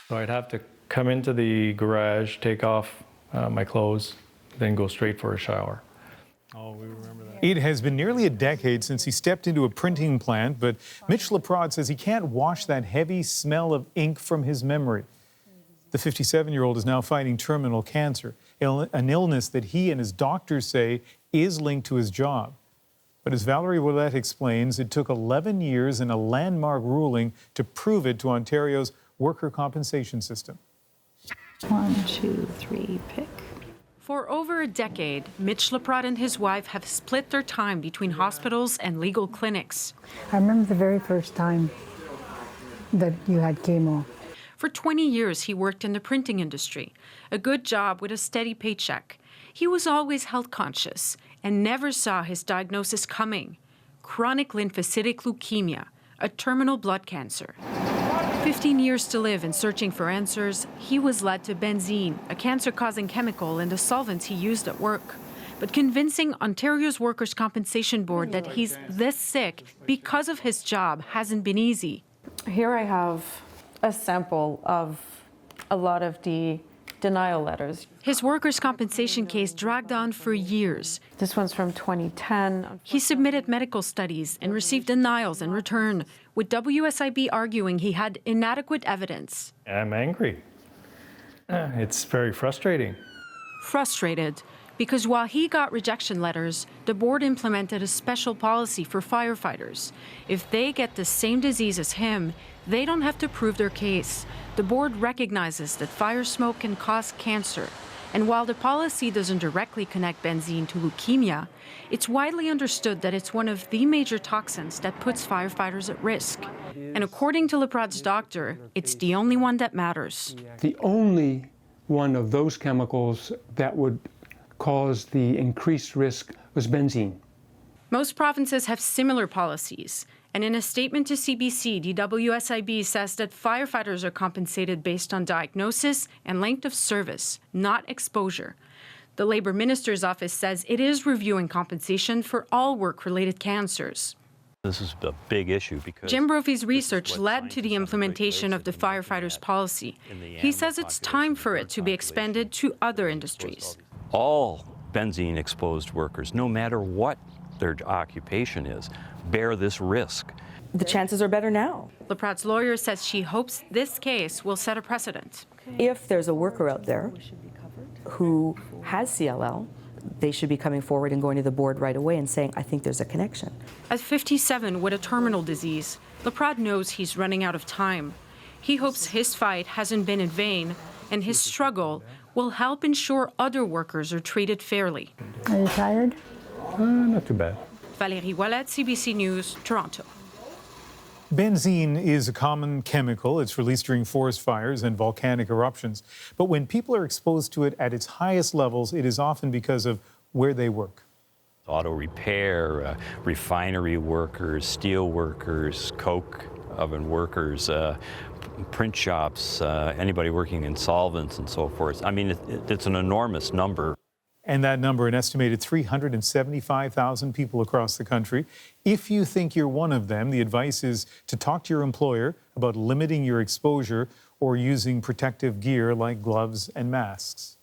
So I'd have to come into the garage, take off my clothes, then go straight for a shower. Oh, we remember that. It has been nearly a decade since he stepped into a printing plant, but Mitch LaPrade says he can't wash that heavy smell of ink from his memory. The 57-year-old is now fighting terminal cancer, an illness that he and his doctors say is linked to his job. But as Valerie Willette explains, it took 11 years and a landmark ruling to prove it to Ontario's worker compensation system. 1, 2, 3, pick. For over a decade, Mitch LaPrade and his wife have split their time between hospitals and legal clinics. I remember the very first time that you had chemo. For 20 years, he worked in the printing industry, a good job with a steady paycheck. He was always health conscious and never saw his diagnosis coming: chronic lymphocytic leukemia, a terminal blood cancer. 15 years to live and searching for answers, he was led to benzene, a cancer-causing chemical in the solvents he used at work. But convincing Ontario's Workers' Compensation Board that he's this sick because of his job hasn't been easy. Here I have a sample of a lot of the denial letters. His workers' compensation case dragged on for years. This one's from 2010. He submitted medical studies and received denials in return, with WSIB arguing he had inadequate evidence. I'm angry. It's very frustrating. Frustrated because while he got rejection letters, the board implemented a special policy for firefighters. If they get the same disease as him, they don't have to prove their case. The board recognizes that fire smoke can cause cancer. And while the policy doesn't directly connect benzene to leukemia, it's widely understood that it's one of the major toxins that puts firefighters at risk. And according to LaPrade's doctor, it's the only one that matters. The only one of those chemicals that would cause the increased risk was benzene. Most provinces have similar policies. And in a statement to CBC, the WSIB says that firefighters are compensated based on diagnosis and length of service, not exposure. The Labour Minister's office says it is reviewing compensation for all work-related cancers. This is a big issue because Jim Brophy's research led to the implementation of the firefighters' policy. He says it's time for it to be expanded to other industries. all benzene-exposed workers, no matter what their occupation is, bear this risk. The chances are better now. LaPrade's lawyer says she hopes this case will set a precedent. If there's a worker out there who has CLL, they should be coming forward and going to the board right away and saying, I think there's a connection. At 57 with a terminal disease, LaPrade knows he's running out of time. He hopes his fight hasn't been in vain, and his struggle will help ensure other workers are treated fairly. Are you tired? Not too bad. Valerie Willette, CBC News, Toronto. Benzene is a common chemical. It's released during forest fires and volcanic eruptions. But when people are exposed to it at its highest levels, it is often because of where they work. Auto repair, refinery workers, steel workers, coke oven workers, print shops, anybody working in solvents and so forth. I mean, it's an enormous number. And that number, an estimated 375,000 people across the country. If you think you're one of them, the advice is to talk to your employer about limiting your exposure or using protective gear like gloves and masks.